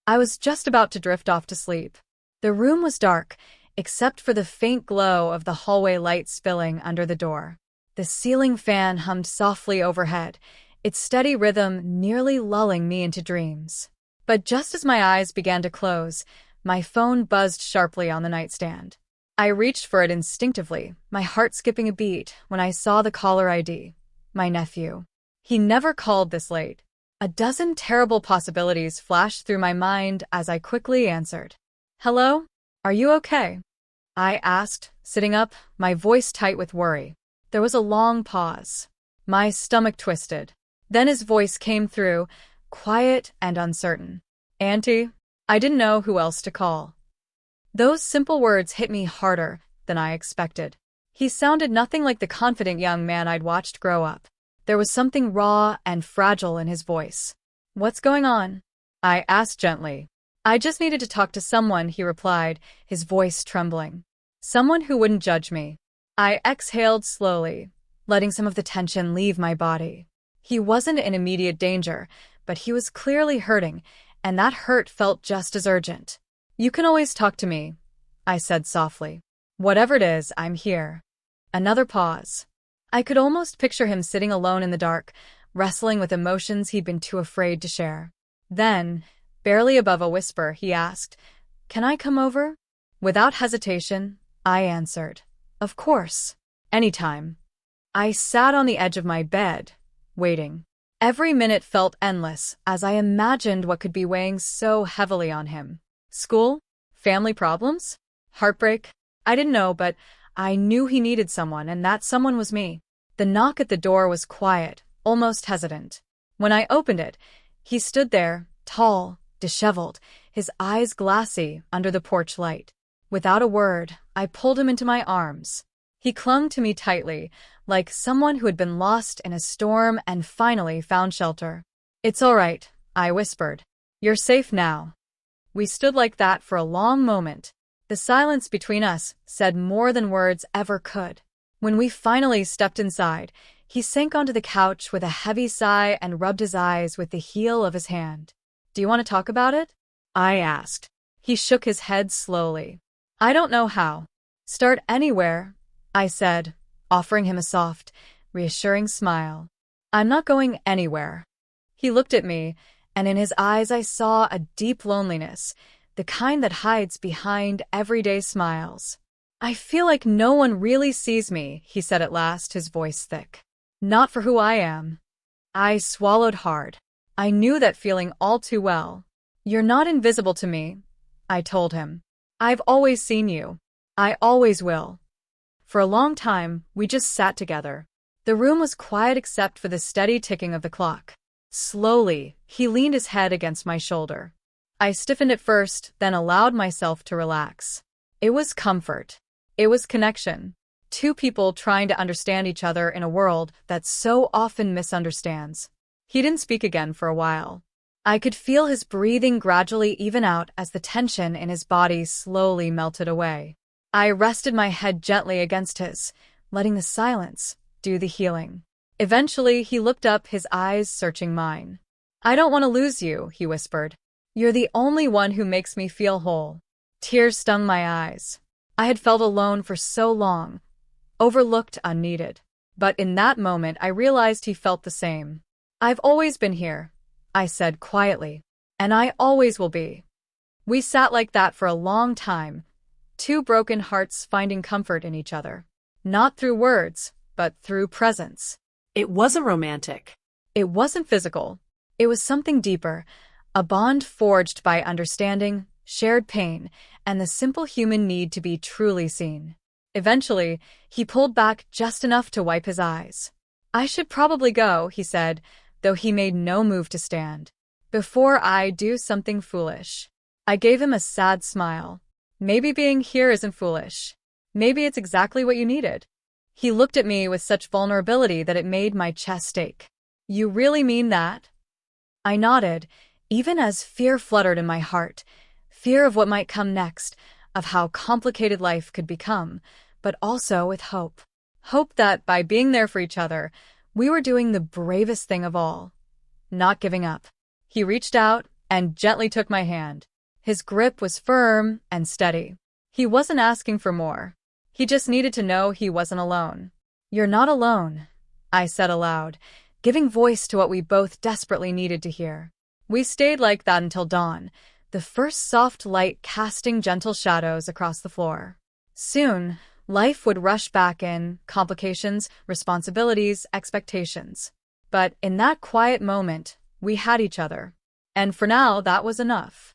I was just about to drift off to sleep. The room was dark, except for the faint glow of the hallway light spilling under the door. The ceiling fan hummed softly overhead, its steady rhythm nearly lulling me into dreams. But just as my eyes began to close, my phone buzzed sharply on the nightstand. I reached for it instinctively, my heart skipping a beat when I saw the caller ID. My nephew. He never called this late. A dozen terrible possibilities flashed through my mind as I quickly answered. "Hello? Are you okay?" I asked, sitting up, my voice tight with worry. There was a long pause. My stomach twisted. Then his voice came through, quiet and uncertain. "Auntie?" I didn't know who else to call. Those simple words hit me harder than I expected. He sounded nothing like the confident young man I'd watched grow up. There was something raw and fragile in his voice. "What's going on?" I asked gently. "I just needed to talk to someone," he replied, his voice trembling. "Someone who wouldn't judge me." I exhaled slowly, letting some of the tension leave my body. He wasn't in immediate danger, but he was clearly hurting, and that hurt felt just as urgent. "You can always talk to me," I said softly. "Whatever it is, I'm here." Another pause. I could almost picture him sitting alone in the dark, wrestling with emotions he'd been too afraid to share. Then, barely above a whisper, he asked, "Can I come over?" Without hesitation, I answered, "Of course. Anytime." I sat on the edge of my bed, waiting. Every minute felt endless as I imagined what could be weighing so heavily on him. School? Family problems? Heartbreak? I didn't know, but I knew he needed someone, and that someone was me. The knock at the door was quiet, almost hesitant. When I opened it, he stood there, tall, disheveled, his eyes glassy under the porch light. Without a word, I pulled him into my arms. He clung to me tightly, like someone who had been lost in a storm and finally found shelter. "It's all right," I whispered. "You're safe now." We stood like that for a long moment. The silence between us said more than words ever could. When we finally stepped inside, he sank onto the couch with a heavy sigh and rubbed his eyes with the heel of his hand. "Do you want to talk about it?" I asked. He shook his head slowly. "I don't know how." "Start anywhere," I said, offering him a soft, reassuring smile. "I'm not going anywhere." He looked at me, and in his eyes I saw a deep loneliness, the kind that hides behind everyday smiles. "I feel like no one really sees me," he said at last, his voice thick. "Not for who I am." I swallowed hard. I knew that feeling all too well. "You're not invisible to me," I told him. "I've always seen you. I always will." For a long time, we just sat together. The room was quiet except for the steady ticking of the clock. Slowly, he leaned his head against my shoulder. I stiffened at first, then allowed myself to relax. It was comfort. It was connection. Two people trying to understand each other in a world that so often misunderstands. He didn't speak again for a while. I could feel his breathing gradually even out as the tension in his body slowly melted away. I rested my head gently against his, letting the silence do the healing. Eventually, he looked up, his eyes searching mine. "I don't want to lose you," he whispered. "You're the only one who makes me feel whole." Tears stung my eyes. I had felt alone for so long, overlooked, unneeded. But in that moment, I realized he felt the same. "I've always been here," I said quietly, "and I always will be." We sat like that for a long time, two broken hearts finding comfort in each other. Not through words, but through presence. It wasn't romantic. It wasn't physical. It was something deeper, a bond forged by understanding, shared pain, and the simple human need to be truly seen. Eventually, he pulled back just enough to wipe his eyes. "I should probably go," he said, though he made no move to stand. "Before I do something foolish." I gave him a sad smile. "Maybe being here isn't foolish. Maybe it's exactly what you needed." He looked at me with such vulnerability that it made my chest ache. "You really mean that?" I nodded, even as fear fluttered in my heart. Fear of what might come next, of how complicated life could become, but also with hope. Hope that by being there for each other, we were doing the bravest thing of all. Not giving up. He reached out, and gently took my hand. His grip was firm and steady. He wasn't asking for more. He just needed to know he wasn't alone. "You're not alone," I said aloud, giving voice to what we both desperately needed to hear. We stayed like that until dawn, the first soft light casting gentle shadows across the floor. Soon, life would rush back in, complications, responsibilities, expectations. But in that quiet moment, we had each other. And for now, that was enough.